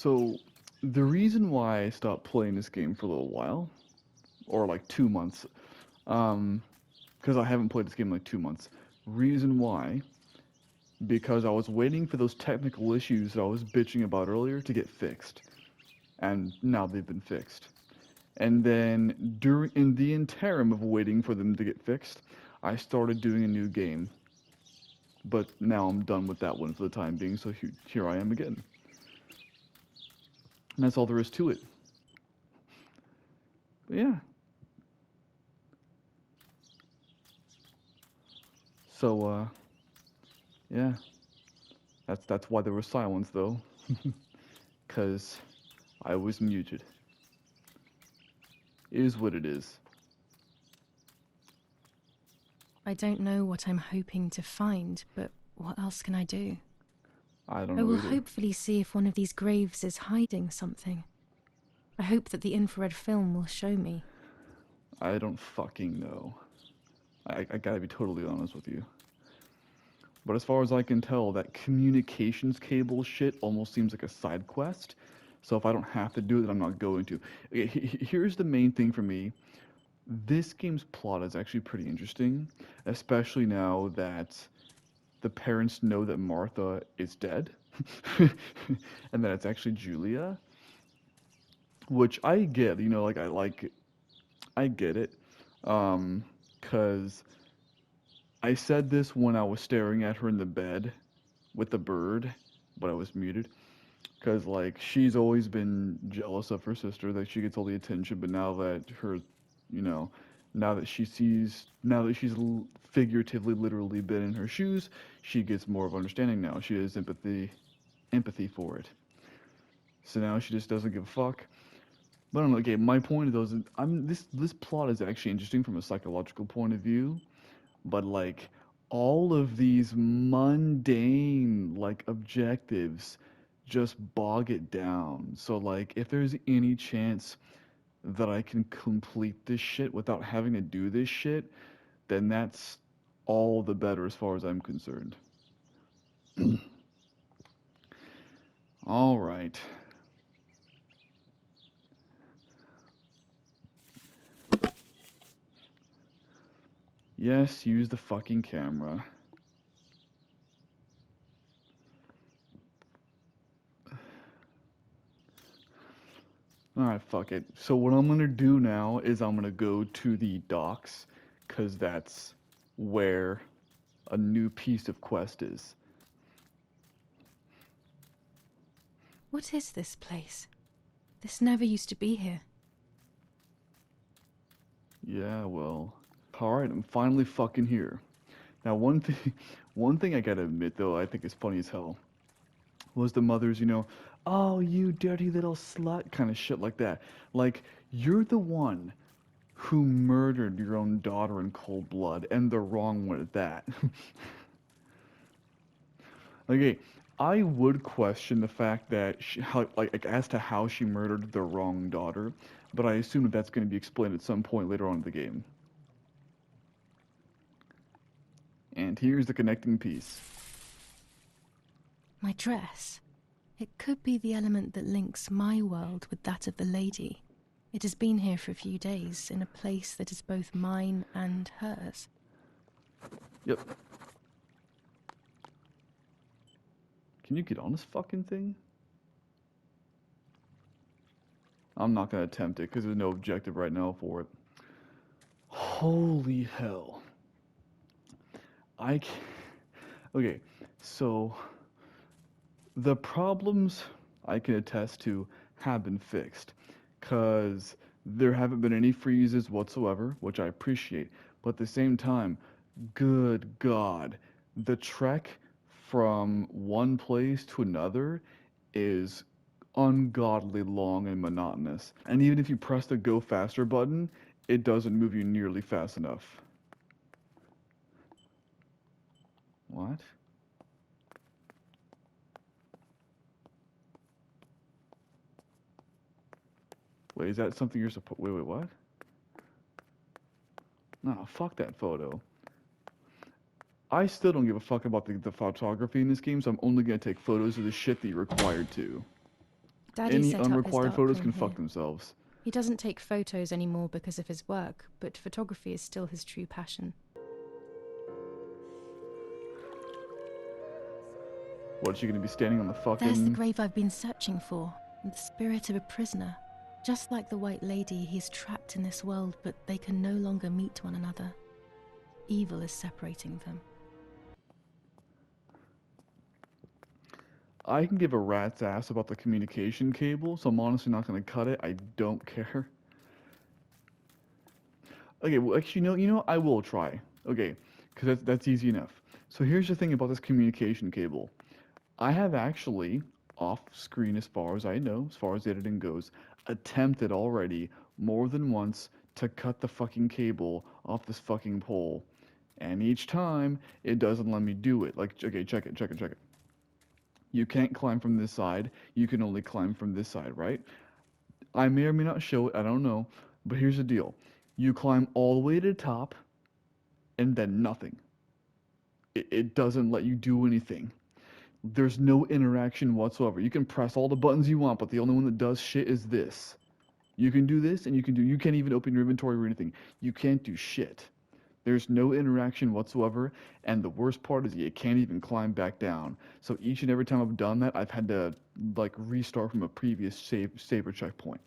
So, the reason why I stopped playing this game for a little while, or like 2 months, um, because I haven't played this game in like 2 months. Reason why, because I was waiting for those technical issues that I was bitching about earlier to get fixed, and now they've been fixed. And then during in the interim of waiting for them to get fixed, I started doing a new game. But now I'm done with that one for the time being, so here I am again. And that's all there is to it. But yeah. So yeah. That's why there was silence though. Cause I was muted. It is what it is. I don't know what I'm hoping to find, but what else can I do? I don't I know will either. hopefully see if one of these graves is hiding something. I hope that the infrared film will show me. I don't fucking know. I gotta be totally honest with you. But as far as I can tell, that communications cable shit almost seems like a side quest. So if I don't have to do it, then I'm not going to. Okay, here's the main thing for me. This game's plot is actually pretty interesting, especially now that the parents know that Martha is dead and that it's actually Julia, which I get, I get it. Um, 'Cause I said this when I was staring at her in the bed with the bird, but I was muted. Because, like, she's always been jealous of her sister, that she gets all the attention, but now that you know, now that she's figuratively, literally been in her shoes, she gets more of understanding now. She has empathy for it. So now she just doesn't give a fuck. But I don't know. Okay, my point of those, this plot is actually interesting from a psychological point of view, but like all of these mundane like objectives just bog it down. So like if there's any chance that I can complete this shit without having to do this shit, then that's all the better as far as I'm concerned. All right. Yes, use the fucking camera. Alright, fuck it. So what I'm gonna do now is I'm gonna go to the docks, cause that's where a new piece of quest is. What is this place? This never used to be here. Yeah, well. Alright, I'm finally fucking here. Now one thing one thing I gotta admit though, I think is funny as hell, was the mother's, oh you dirty little slut kind of shit like that. Like, you're the one who murdered your own daughter in cold blood, and the wrong one at that. Okay, I would question the fact that as to how she murdered the wrong daughter, but I assume that that's going to be explained at some point later on in the game. And here's the connecting piece. My dress. It could be the element that links my world with that of the lady. It has been here for a few days, in a place that is both mine and hers. Yep. Can you get on this fucking thing? I'm not going to attempt it because there's no objective right now for it. Holy hell. I can't. Okay, so the problems I can attest to have been fixed because there haven't been any freezes whatsoever, which I appreciate. But at the same time, good God, the trek from one place to another is ungodly long and monotonous. And even if you press the go faster button, it doesn't move you nearly fast enough. What? Wait, is that something you're supposed? Wait, what? No, fuck that photo. I still don't give a fuck about the photography in this game, so I'm only gonna take photos of the shit that you're required to. Daddy Any set up his unrequired photos darkroom can fuck here. themselves. He doesn't take photos anymore because of his work, but photography is still his true passion. What, is she gonna be standing on the fucking... There's the grave I've been searching for, and the spirit of a prisoner. Just like the White Lady, he's trapped in this world, but they can no longer meet one another. Evil is separating them. I can give a rat's ass about the communication cable, so I'm honestly not gonna cut it. I don't care. Okay, well, actually, I will try. Okay, because that's easy enough. So here's the thing about this communication cable. I have actually, off screen as far as I know, as far as editing goes, attempted already more than once to cut the fucking cable off this fucking pole. And each time, it doesn't let me do it. Like, okay, check it. You can't climb from this side, you can only climb from this side, right? I may or may not show it, I don't know. But here's the deal. You climb all the way to the top, and then nothing. It doesn't let you do anything. There's no interaction whatsoever. You can press all the buttons you want, but the only one that does shit is this. You can do this, and you can't even open your inventory or anything. You can't do shit. There's no interaction whatsoever, and the worst part is you can't even climb back down. So each and every time I've done that, I've had to like restart from a previous saver checkpoint.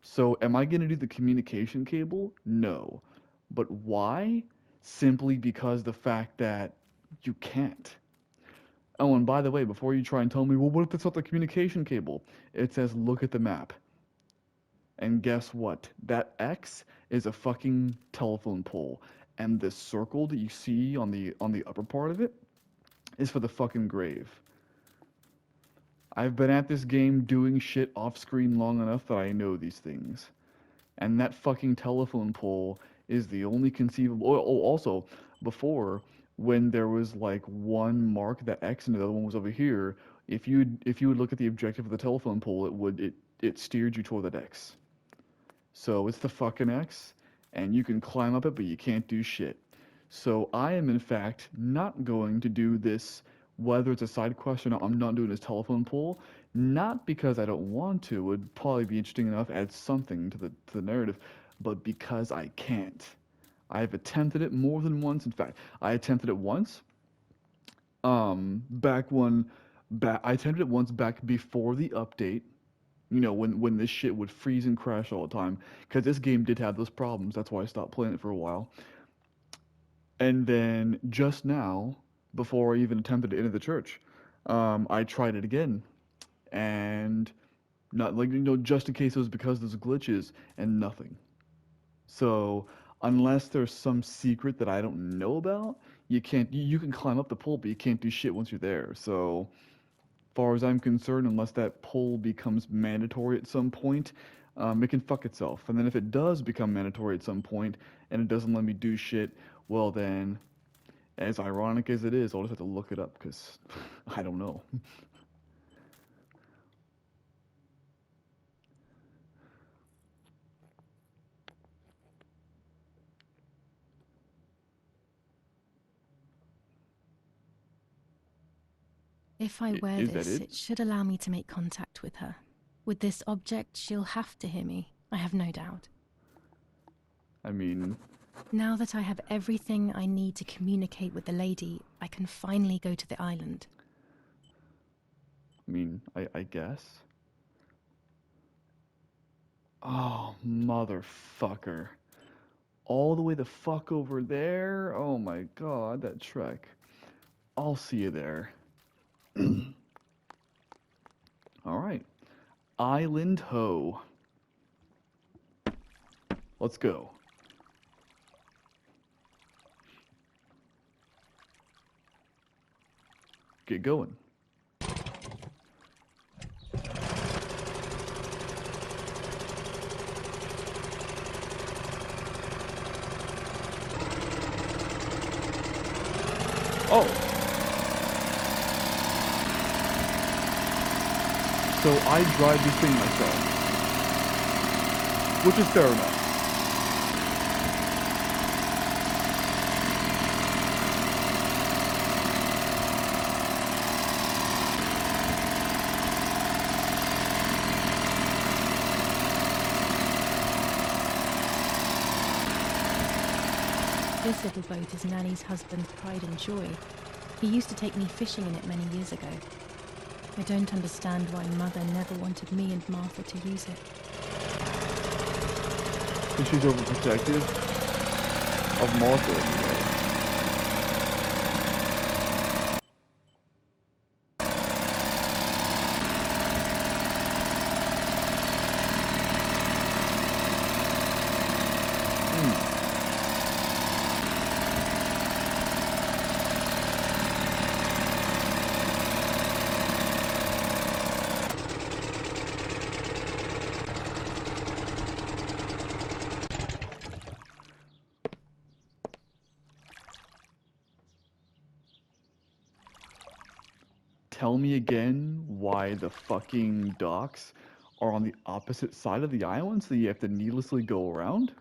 So am I going to do the communication cable? No. But why? Simply because the fact that you can't. Oh, and by the way, before you try and tell me, well, what if it's not the communication cable? It says, look at the map. And guess what? That X is a fucking telephone pole. And this circle that you see on the upper part of it is for the fucking grave. I've been at this game doing shit off screen long enough that I know these things. And that fucking telephone pole is the only conceivable. Oh, also, before, when there was like one mark, that X, and the other one was over here, if you would look at the objective of the telephone pole, it steered you toward that X. So it's the fucking X, and you can climb up it, but you can't do shit. So I am in fact not going to do this, whether it's a side quest or not. I'm not doing this telephone pole, not because I don't want to. It would probably be interesting enough, add something to the narrative, but because I can't. I've attempted it more than once. In fact, I attempted it once. I attempted it once back before the update. You know, when this shit would freeze and crash all the time, because this game did have those problems. That's why I stopped playing it for a while. And then just now, before I even attempted to enter the church, I tried it again, and not like just in case it was because there's glitches and nothing. So unless there's some secret that I don't know about, you can't. You can climb up the pole, but you can't do shit once you're there. So far as I'm concerned, unless that pole becomes mandatory at some point, it can fuck itself. And then if it does become mandatory at some point and it doesn't let me do shit, well then, as ironic as it is, I'll just have to look it up because I don't know. If I wear Is that this, it? it should allow me to make contact with her. With this object, she'll have to hear me, I have no doubt. I mean, Now that I have everything I need to communicate with the lady, I can finally go to the island. I guess. Oh, motherfucker. All the way the fuck over there? Oh my god, that trek. I'll see you there. Alright. Island Ho. Let's go. Get going. Oh. So I drive this thing myself. Which is fair enough. This little boat is Nanny's husband's pride and joy. He used to take me fishing in it many years ago. I don't understand why Mother never wanted me and Martha to use it. And she's overprotective of Martha anyway. Tell me again why the fucking docks are on the opposite side of the island, so you have to needlessly go around?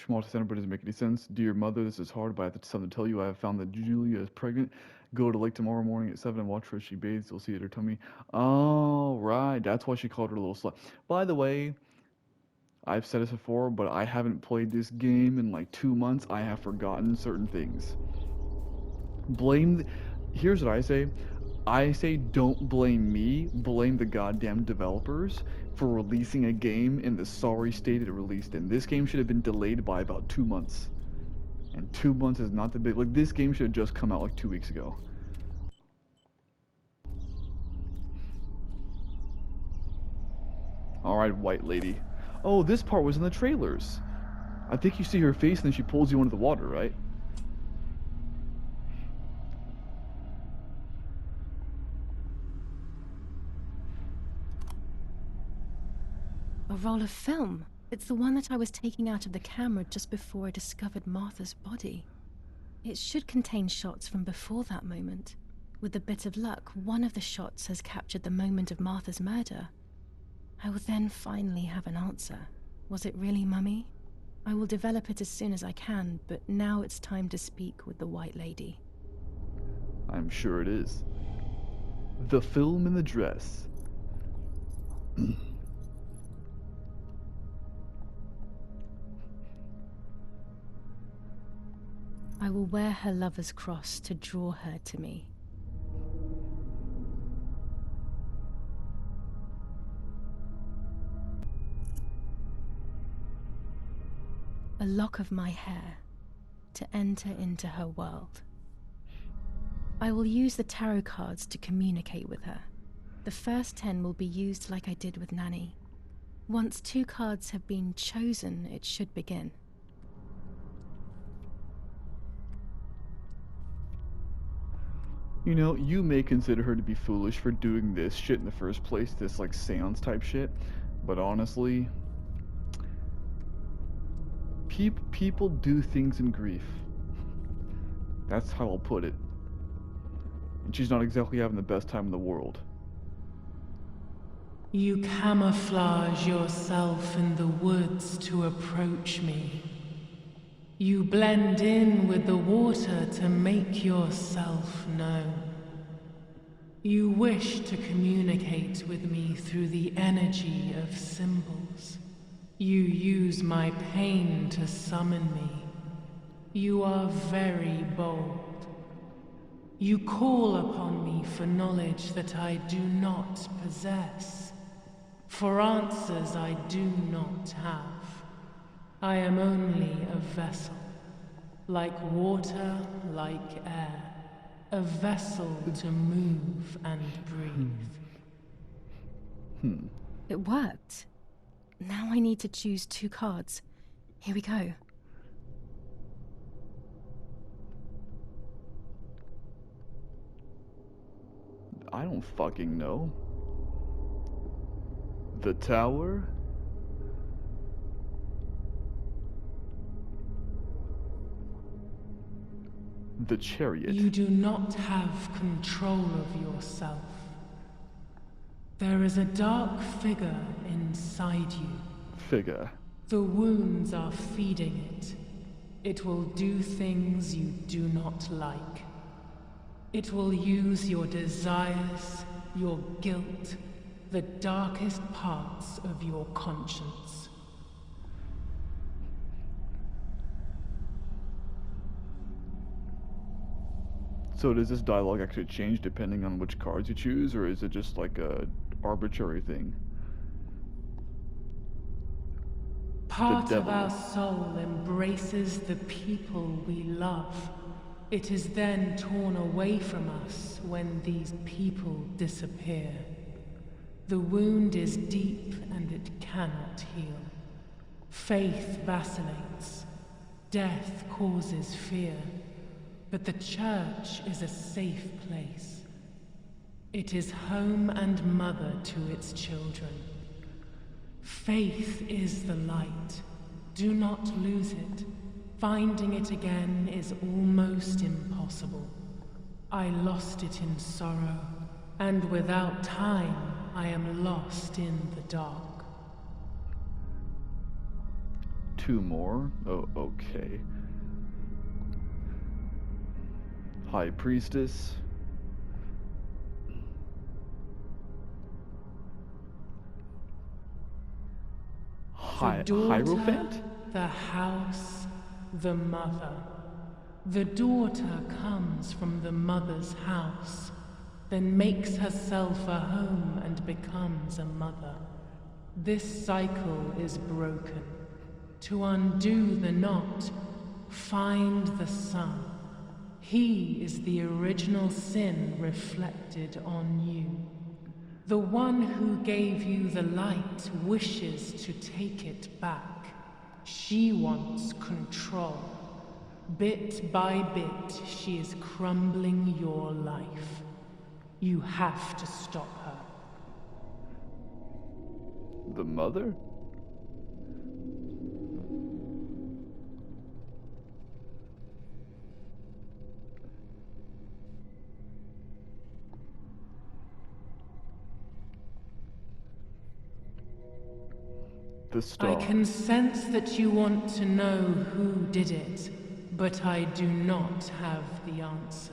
Small center, but doesn't make any sense. Dear mother, this is hard, but I have something to tell you. I have found that Julia is pregnant. Go to lake tomorrow morning at 7 and watch her as she bathes. You'll see it her tummy. Oh, right. That's why she called her a little slut. By the way, I've said this before, but I haven't played this game in like 2 months. I have forgotten certain things. Here's what I say. I say don't blame me, blame the goddamn developers for releasing a game in the sorry state it released in. This game should have been delayed by about 2 months. And 2 months is not the big, like this game should have just come out like 2 weeks ago. Alright, white lady. Oh, this part was in the trailers. I think you see her face and then she pulls you into the water, right? A roll of film. It's the one that I was taking out of the camera just before I discovered Martha's body. It should contain shots from before that moment. With a bit of luck, one of the shots has captured the moment of Martha's murder. I will then finally have an answer. Was it really Mummy? I will develop it as soon as I can, but now it's time to speak with the White Lady. I'm sure it is. The film and the dress. I will wear her lover's cross to draw her to me. A lock of my hair to enter into her world. I will use the tarot cards to communicate with her. The first 10 will be used like I did with Nanny. Once 2 cards have been chosen, it should begin. You know, you may consider her to be foolish for doing this shit in the first place, this like seance type shit, but honestly, people do things in grief. That's how I'll put it. And she's not exactly having the best time in the world. You camouflage yourself in the woods to approach me. You blend in with the water to make yourself known. You wish to communicate with me through the energy of symbols. You use my pain to summon me. You are very bold. You call upon me for knowledge that I do not possess, for answers I do not have. I am only a vessel, like water, like air, a vessel to move and breathe. It worked. Now I need to choose 2 cards. Here we go. I don't fucking know. The Tower? The Chariot. You do not have control of yourself. There is a dark figure inside you. Figure. The wounds are feeding it. It will do things you do not like. It will use your desires, your guilt, the darkest parts of your conscience. So does this dialogue actually change depending on which cards you choose, or is it just like a arbitrary thing? Part of devil. our soul embraces the people we love. It is then torn away from us when these people disappear. The wound is deep and it cannot heal. Faith vacillates. Death causes fear. But the church is a safe place. It is home and mother to its children. Faith is the light. Do not lose it. Finding it again is almost impossible. I lost it in sorrow, and without time, I am lost in the dark. 2 more? Oh, okay. High Priestess. The daughter, Hierophant? the house, the mother. The daughter comes from the mother's house, then makes herself a home and becomes a mother. This cycle is broken. To undo the knot, find the sun. He is the original sin reflected on you. The one who gave you the light wishes to take it back. She wants control. Bit by bit, she is crumbling your life. You have to stop her. The mother? The star. I can sense that you want to know who did it, but I do not have the answer.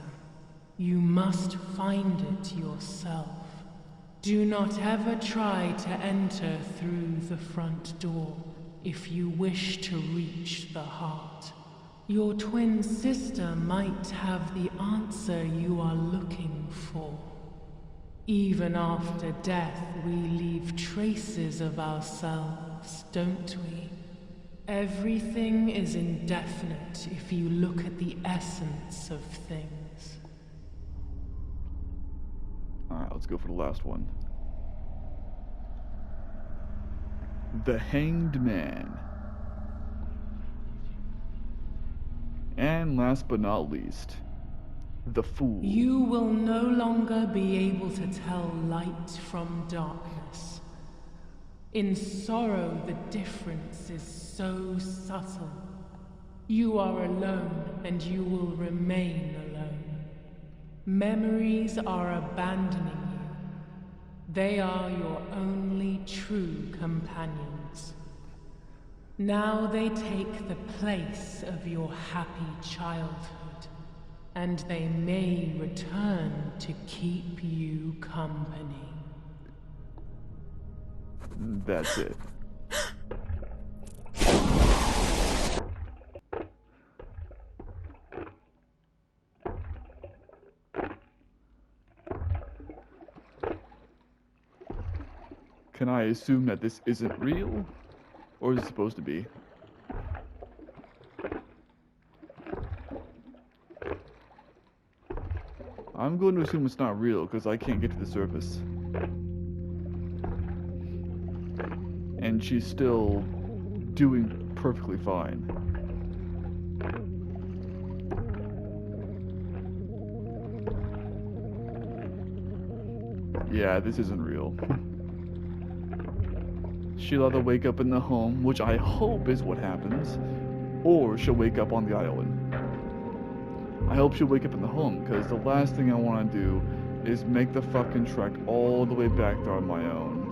You must find it yourself. Do not ever try to enter through the front door if you wish to reach the heart. Your twin sister might have the answer you are looking for. Even after death, we leave traces of ourselves, don't we? Everything is indefinite if you look at the essence of things. Alright, let's go for the last one. The Hanged Man. And last but not least, the Fool. You will no longer be able to tell light from darkness. In sorrow, the difference is so subtle. You are alone, and you will remain alone. Memories are abandoning you. They are your only true companions. Now they take the place of your happy childhood, and they may return to keep you company. That's it. Can I assume that this isn't real? Or is it supposed to be? I'm going to assume it's not real because I can't get to the surface. And she's still doing perfectly fine. Yeah, this isn't real. She'll either wake up in the home, which I hope is what happens, or she'll wake up on the island. I hope she'll wake up in the home, because the last thing I want to do is make the fucking trek all the way back there on my own.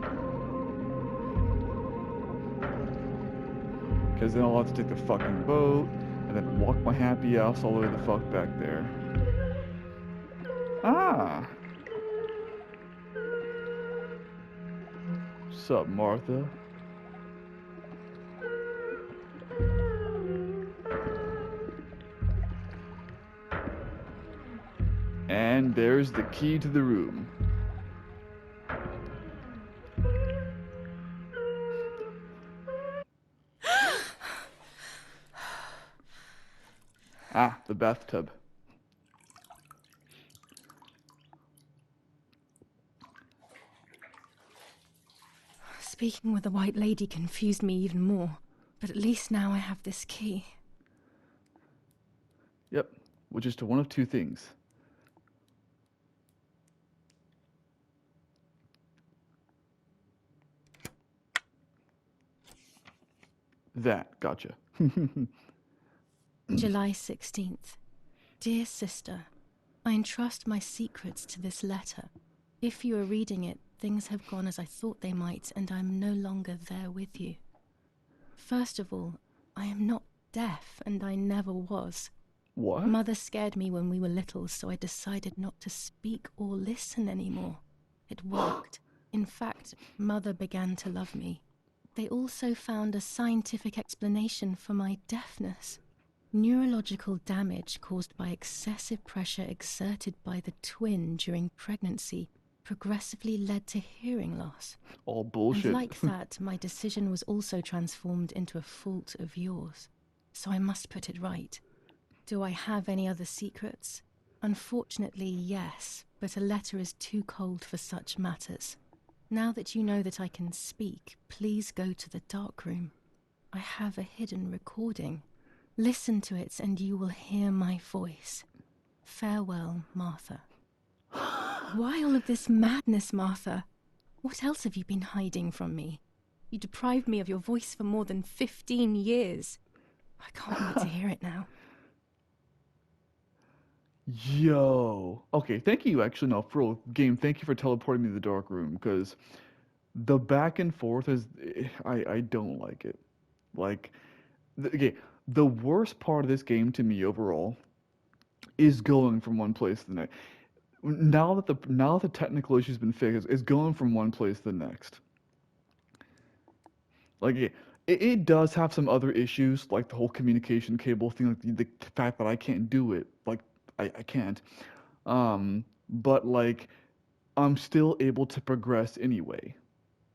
Because then I'll have to take the fucking boat, and then walk my happy ass all the way the fuck back there. Ah! Sup, Martha? And there's the key to the room. Ah, the bathtub. Speaking with the White Lady confused me even more, but at least now I have this key. Yep, which is to one of two things. That, gotcha. July 16th. Dear sister, I entrust my secrets to this letter. If you are reading it, things have gone as I thought they might, and I am no longer there with you. First of all, I am not deaf, and I never was. What? Mother scared me when we were little, so I decided not to speak or listen anymore. It worked. In fact, Mother began to love me. They also found a scientific explanation for my deafness. Neurological damage caused by excessive pressure exerted by the twin during pregnancy progressively led to hearing loss. All bullshit. And like that, my decision was also transformed into a fault of yours. So I must put it right. Do I have any other secrets? Unfortunately, yes, but a letter is too cold for such matters. Now that you know that I can speak, please go to the dark room. I have a hidden recording. Listen to it and you will hear my voice. Farewell, Martha. Why all of this madness, Martha? What else have you been hiding from me? You deprived me of your voice for more than 15 years. I can't wait to hear it now. Yo. Okay, thank you, actually, no, for real, game, thank you for teleporting me to the dark room, because the back and forth is, I don't like it. Like, okay, the worst part of this game to me overall is going from one place to the next. Now that the technical issue's been fixed, is going from one place to the next. Like it does have some other issues, like the whole communication cable thing, like the fact that I can't do it, like I can't. But like I'm still able to progress anyway.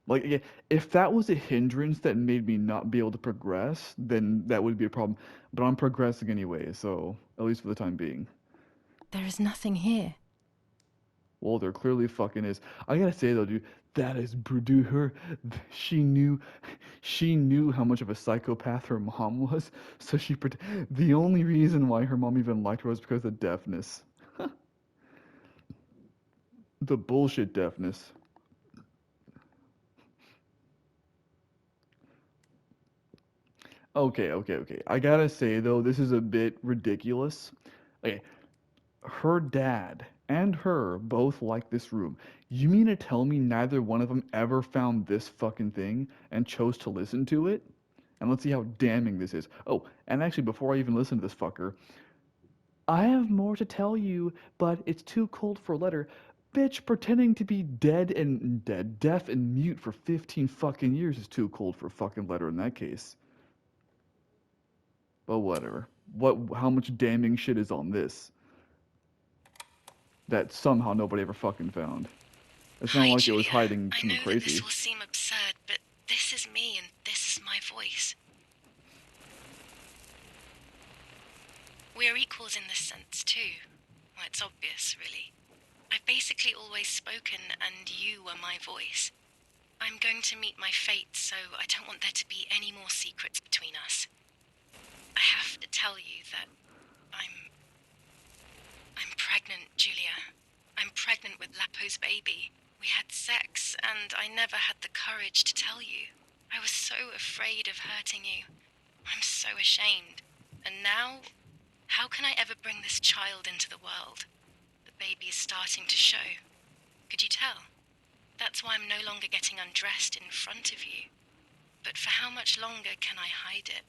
Like if that was a hindrance that made me not be able to progress, then that would be a problem. But I'm progressing anyway, so at least for the time being. There is nothing here. Well, there clearly fucking is. I gotta say though, dude, that is dude, her. She knew, she knew how much of a psychopath her mom was. So the only reason why her mom even liked her was because of deafness. The bullshit deafness. Okay. I gotta say though, this is a bit ridiculous. Okay, her dad and her both like this room. You mean to tell me neither one of them ever found this fucking thing and chose to listen to it? And let's see how damning this is. Oh, and actually, before I even listen to this fucker, I have more to tell you, but it's too cold for a letter. Bitch, pretending to be deaf and mute for 15 fucking years is too cold for a fucking letter in that case. But whatever. How much damning shit is on this? That somehow nobody ever fucking found. It's not Hi, like it was Julia. hiding I something know that crazy. this will seem absurd, but this is me and this is my voice. We are equals in this sense, too. Well, it's obvious, really. I've basically always spoken, and you were my voice. I'm going to meet my fate, so I don't want there to be any more secrets between us. I have to tell you that I'm pregnant, Julia. I'm pregnant with Lapo's baby. We had sex, and I never had the courage to tell you. I was so afraid of hurting you. I'm so ashamed. And now, how can I ever bring this child into the world? The baby is starting to show. Could you tell? That's why I'm no longer getting undressed in front of you. But for how much longer can I hide it?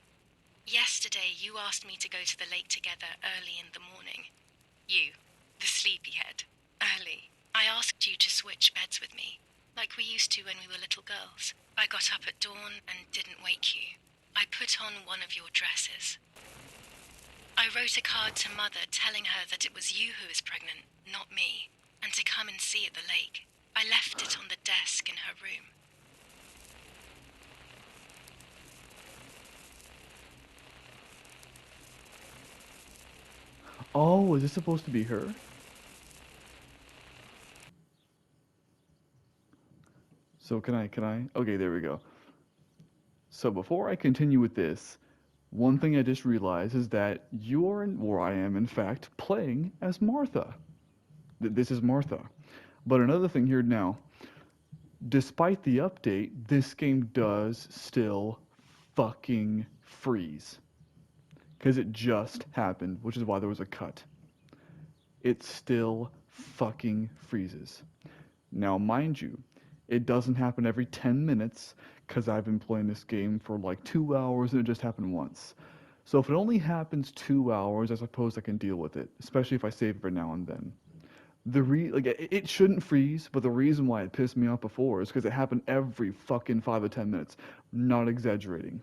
Yesterday, you asked me to go to the lake together early in the morning. You, the sleepyhead. Early. I asked you to switch beds with me, like we used to when we were little girls. I got up at dawn and didn't wake you. I put on one of your dresses. I I wrote a card to Mother telling her that it was you who was pregnant, not me, and to come and see at the lake. I left it on the desk in her room. Oh, is this supposed to be her? So can I? Okay, there we go. So before I continue with this, one thing I just realized is that or I am in fact, playing as Martha. This is Martha. But another thing here now, despite the update, this game does still fucking freeze. Because it just happened, which is why there was a cut. It still fucking freezes. Now, mind you, it doesn't happen every 10 minutes because I've been playing this game for like 2 hours and it just happened once. So if it only happens 2 hours, I suppose I can deal with it, especially if I save every now and then. It shouldn't freeze, but the reason why it pissed me off before is because it happened every fucking 5 to 10 minutes. Not exaggerating.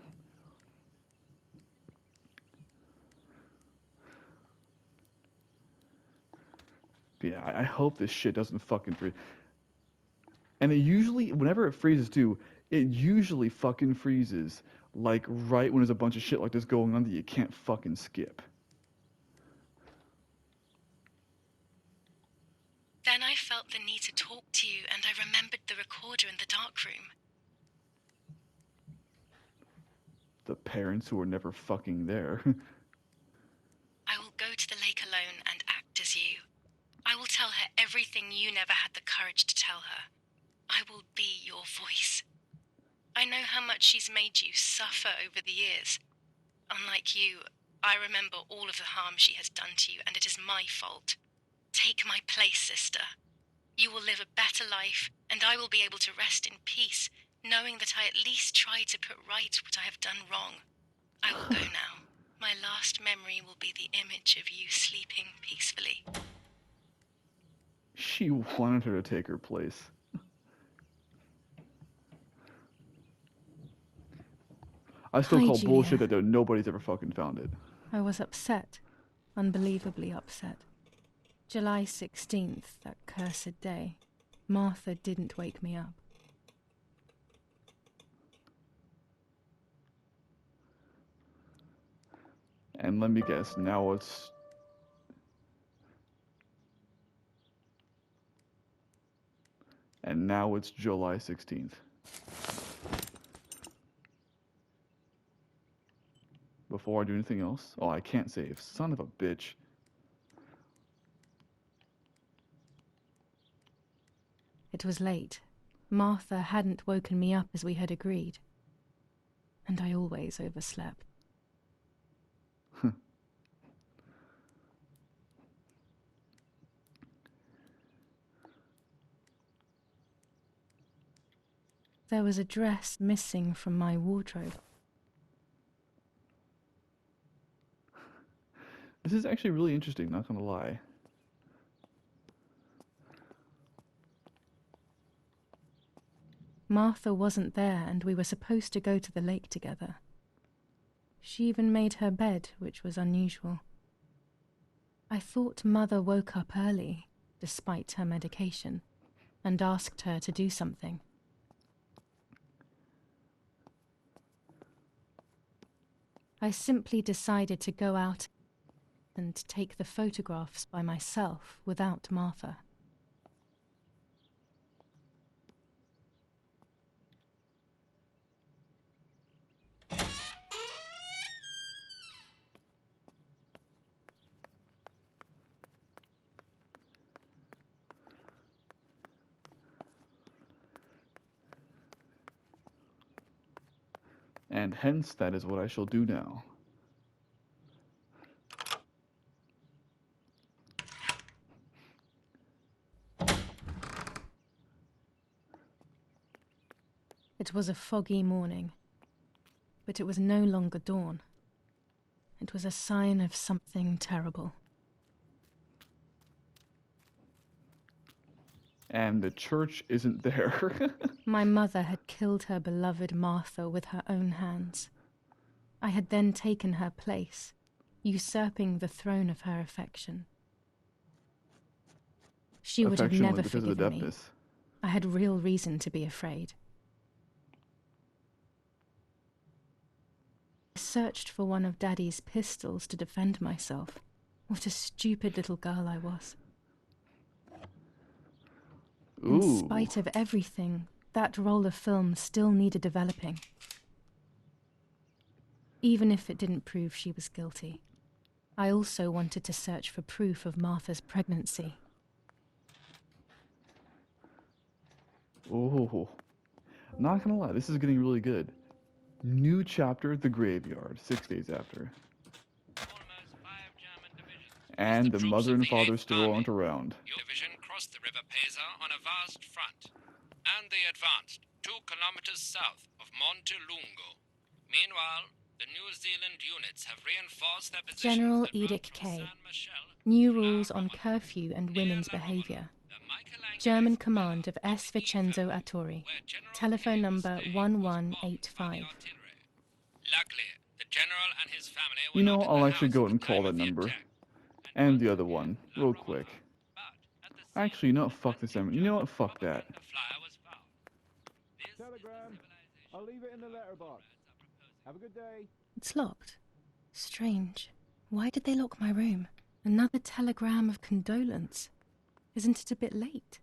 But yeah, I hope this shit doesn't fucking freeze. And it usually, whenever it freezes too, it usually fucking freezes like right when there's a bunch of shit like this going on that you can't fucking skip. Then I felt the need to talk to you, and I remembered the recorder in the dark room. The parents who are never fucking there. I will go to the lake alone and act as you. I will tell her everything you never had the courage to tell her. I will be your voice. I know how much she's made you suffer over the years. Unlike you, I remember all of the harm she has done to you, and it is my fault. Take my place, sister. You will live a better life, and I will be able to rest in peace, knowing that I at least tried to put right what I have done wrong. I will go now. My last memory will be the image of you sleeping peacefully. She wanted her to take her place. I still Hi, call Julia. bullshit that nobody's ever fucking found it. I was upset. Unbelievably upset. July 16th, that cursed day. Martha didn't wake me up. And let me guess, now it's... And now it's July 16th. Before I do anything else... Oh, I can't save. Son of a bitch. It was late. Martha hadn't woken me up as we had agreed. And I always overslept. There was a dress missing from my wardrobe. This is actually really interesting, not gonna lie. Martha wasn't there, and we were supposed to go to the lake together. She even made her bed, which was unusual. I thought Mother woke up early, despite her medication, and asked her to do something. I simply decided to go out and take the photographs by myself without Martha. And hence, that is what I shall do now. It was a foggy morning, but it was no longer dawn. It was a sign of something terrible. And the church isn't there. My mother had killed her beloved Martha with her own hands. I had then taken her place, usurping the throne of her affection. She would have Affection only never because of the forgiven me. deafness. I had real reason to be afraid. I searched for one of Daddy's pistols to defend myself. What a stupid little girl I was. In Ooh. spite of everything, that roll of film still needed developing. Even if it didn't prove she was guilty. I also wanted to search for proof of Martha's pregnancy. Oh. Not gonna lie, this is getting really good. New chapter, The Graveyard, 6 days after. And the mother and father still aren't around. Your division crossed the River Pesa on a vast front, and they advanced 2 kilometers south of Montelungo. Meanwhile, the New Zealand units have reinforced their positions. General that run Edict from K. San Michel New to La rules on Romana. curfew and Near women's La Romana, behavior. the Michelangelo German Villa command of of S. the Vincenzo E-family, Attori. where General Telephone K was number staying, was bombed by 1185. the artillery. Luckily, the general and his family were You know, not in I'll the actually house go at and the call time that of the number. attack. And the other one, real quick. Actually, you know what? Fuck this. You know what? Fuck that. Telegram. I'll leave it in the letterbox. Have a good day. It's locked. Strange. Why did they lock my room? Another telegram of condolence. Isn't it a bit late?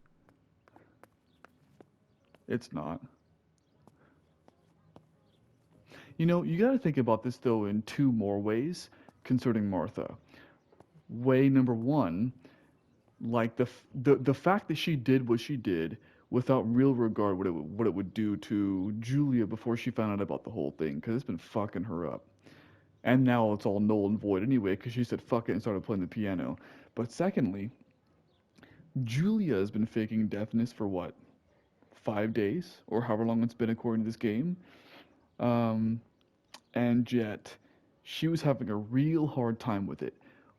It's not. You know, you gotta think about this though in 2 more ways concerning Martha. Way number 1, like the fact that she did what she did without real regard what it would do to Julia before she found out about the whole thing, because it's been fucking her up. And now it's all null and void anyway, because she said fuck it and started playing the piano. But secondly, Julia has been faking deafness for what, 5 days or however long it's been according to this game. And yet she was having a real hard time with it.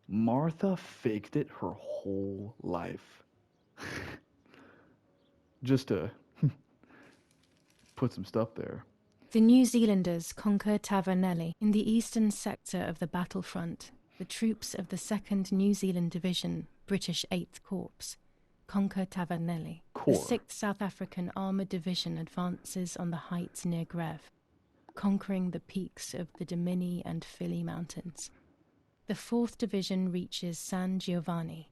Martha faked it her whole life. Just to put some stuff there. The New Zealanders conquer Tavernelli in the eastern sector of the battlefront. The troops of the 2nd New Zealand Division, British 8th Corps, conquer Tavernelli. The 6th South African Armoured Division advances on the heights near Greve, conquering the peaks of the Dimini and Fili Mountains. The 4th Division reaches San Giovanni.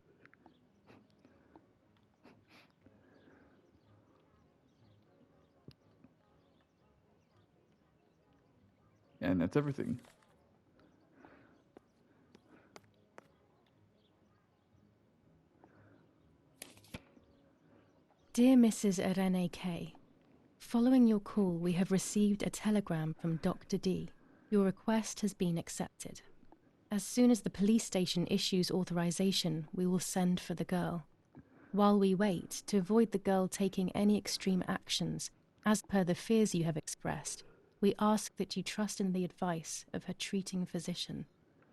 And that's everything. Dear Mrs. Irene K., following your call, we have received a telegram from Dr. D. Your request has been accepted. As soon as the police station issues authorization, we will send for the girl. While we wait, to avoid the girl taking any extreme actions, as per the fears you have expressed, we ask that you trust in the advice of her treating physician.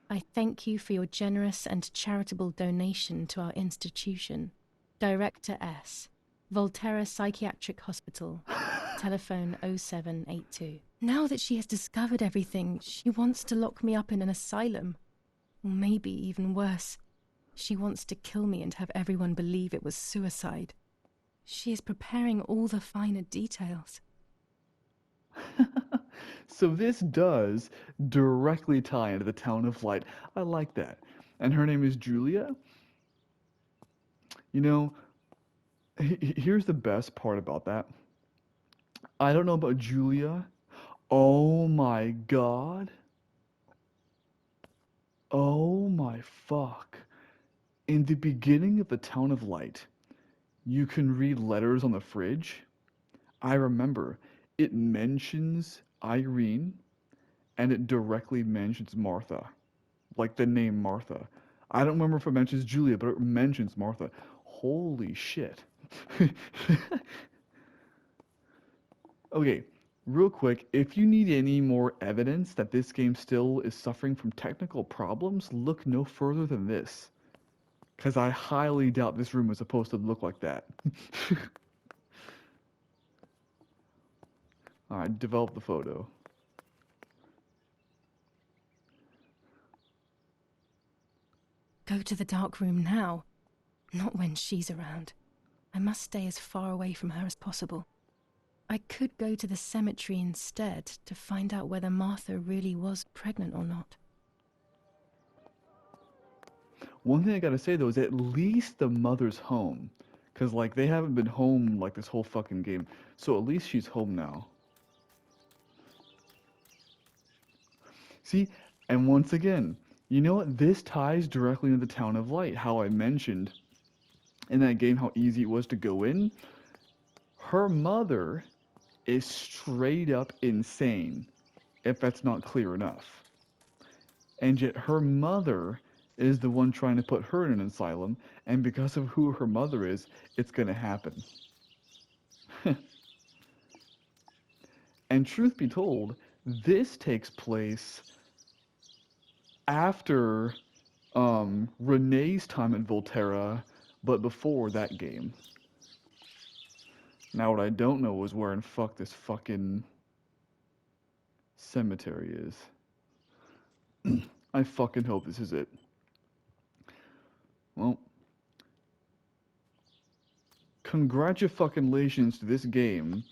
I thank you for your generous and charitable donation to our institution. Director S. Volterra Psychiatric Hospital. Telephone 0782. Now that she has discovered everything, she wants to lock me up in an asylum. Or maybe even worse. She wants to kill me and have everyone believe it was suicide. She is preparing all the finer details. So this does directly tie into the Town of Light. I like that. And her name is Julia. You know, here's the best part about that. I don't know about Julia. Oh my god. Oh my fuck. In the beginning of the Town of Light, you can read letters on the fridge. I remember it mentions Irene and it directly mentions Martha. Like the name Martha. I don't remember if it mentions Julia, but it mentions Martha. Holy shit. Okay, real quick, if you need any more evidence that this game still is suffering from technical problems, look no further than this. Because I highly doubt this room is supposed to look like that. Alright, develop the photo. go to the dark room now. Not when she's around. I must stay as far away from her as possible. I could go to the cemetery instead to find out whether Martha really was pregnant or not. One thing I gotta say though is at least the mother's home. Cause like they haven't been home like this whole fucking game. So at least she's home now. See, and once again, you know what? This ties directly into the Town of Light. How I mentioned in that game how easy it was to go in. Her mother is straight up insane, if that's not clear enough. And yet her mother is the one trying to put her in an asylum, and because of who her mother is, it's gonna happen. And truth be told, this takes place after Renee's time at Volterra, but before that game. Now what I don't know is where in fuck this fucking cemetery is. I fucking hope this is it. Well, congratulations to this game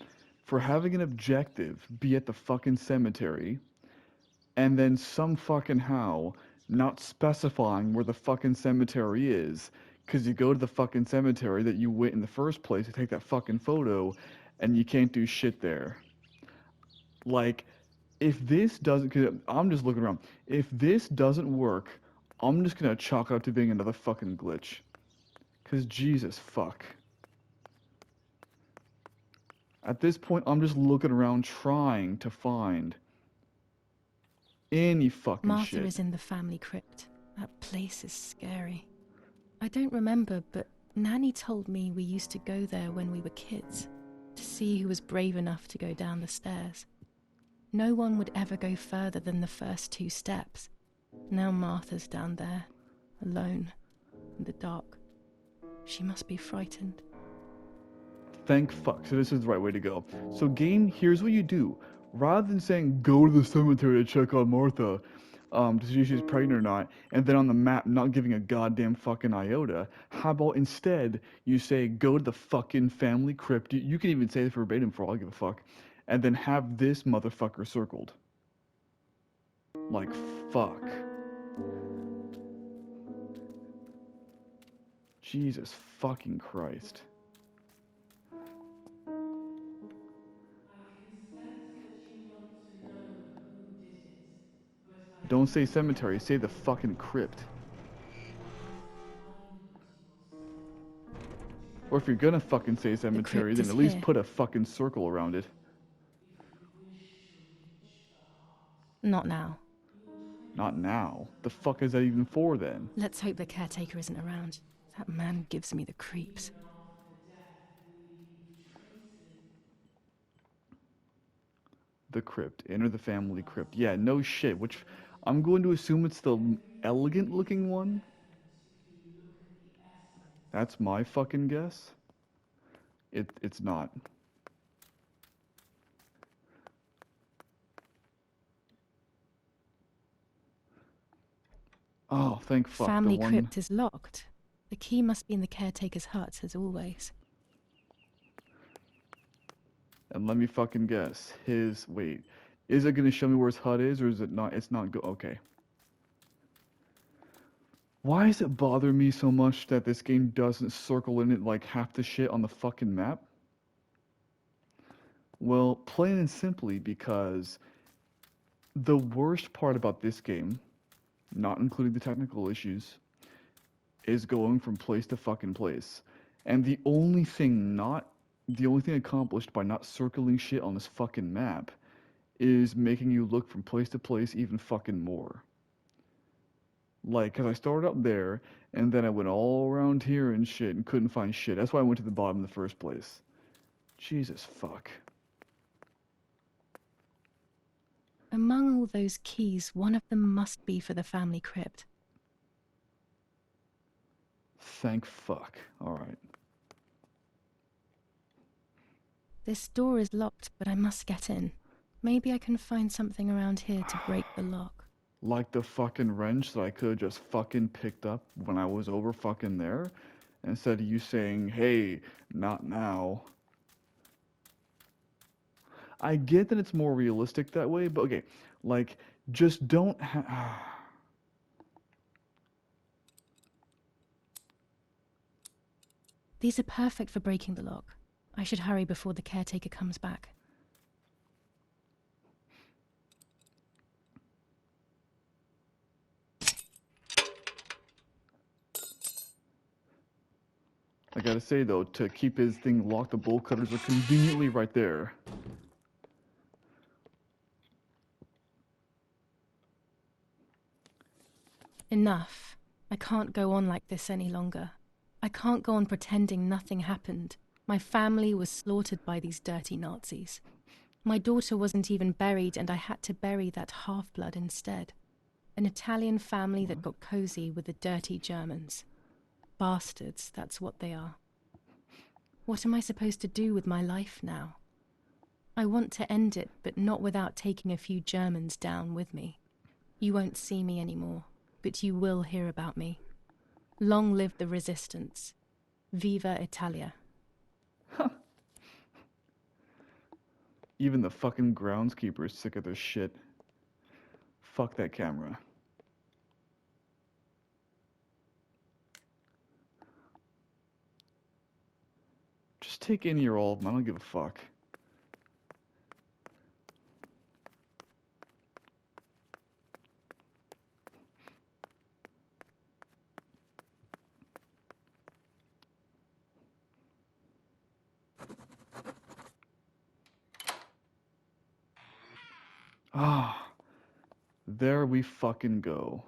for having an objective be at the fucking cemetery, and then some fucking how not specifying where the fucking cemetery is, because you go to the fucking cemetery that you went in the first place to take that fucking photo, and you can't do shit there. Like, if this doesn't, cause I'm just looking around. If this doesn't work, I'm just gonna chalk it up to being another fucking glitch. Cause Jesus fuck. At this point, I'm just looking around trying to find any fucking Martha shit. is in the family crypt. That place is scary. I don't remember, but Nanny told me we used to go there when we were kids, to see who was brave enough to go down the stairs. No one would ever go further than the first 2 steps. Now Martha's down there, alone, in the dark. She must be frightened. Thank fuck. So this is the right way to go. So game, here's what you do. Rather than saying go to the cemetery to check on Martha, to see if she's pregnant or not, and then on the map not giving a goddamn fucking iota, how about instead you say go to the fucking family crypt. You can even say it verbatim for all I give a fuck, and then have this motherfucker circled. Like fuck. Jesus fucking Christ. Don't say cemetery, say the fucking crypt. Or if you're gonna fucking say cemetery, crypt then is at least here. put a fucking circle around it. Not now. Not now. The fuck is that even for then? Let's hope the caretaker isn't around. That man gives me the creeps. The crypt. Enter the family crypt. Yeah, no shit. Which I'm going to assume it's the elegant looking one. That's my fucking guess. It's not. Oh, thank fuck. Family The one. crypt is locked. The key must be in the caretaker's hut, as always. And let me fucking guess. Wait. Is it gonna show me where his hut is, or is it not? It's not okay. Why does it bother me so much that this game doesn't circle in it like half the shit on the fucking map? Well, plain and simply because the worst part about this game, not including the technical issues, is going from place to fucking place. And the only thing accomplished by not circling shit on this fucking map is making you look from place to place even fucking more. Like, cause I started up there, and then I went all around here and shit, and couldn't find shit. That's why I went to the bottom in the first place. Jesus fuck. Among all those keys, one of them must be for the family crypt. Thank fuck. Alright. This door is locked, but I must get in. Maybe I can find something around here to break the lock. Like the fucking wrench that I could have just fucking picked up when I was over fucking there, instead of you saying, hey, not now. I get that it's more realistic that way, but okay, like, just don't These are perfect for breaking the lock. I should hurry before the caretaker comes back. I gotta say though, to keep his thing locked, the bolt cutters are conveniently right there. Enough. I can't go on like this any longer. I can't go on pretending nothing happened. My family was slaughtered by these dirty Nazis. My daughter wasn't even buried, and I had to bury that half-blood instead. An Italian family that got cozy with the dirty Germans. Bastards, that's what they are. What am I supposed to do with my life now? I want to end it, but not without taking a few Germans down with me. You won't see me anymore, but you will hear about me. Long live the resistance. Viva Italia. Even the fucking groundskeeper is sick of this shit. Fuck that camera. Just take any or all of them, I don't give a fuck. Ah, there we fucking go.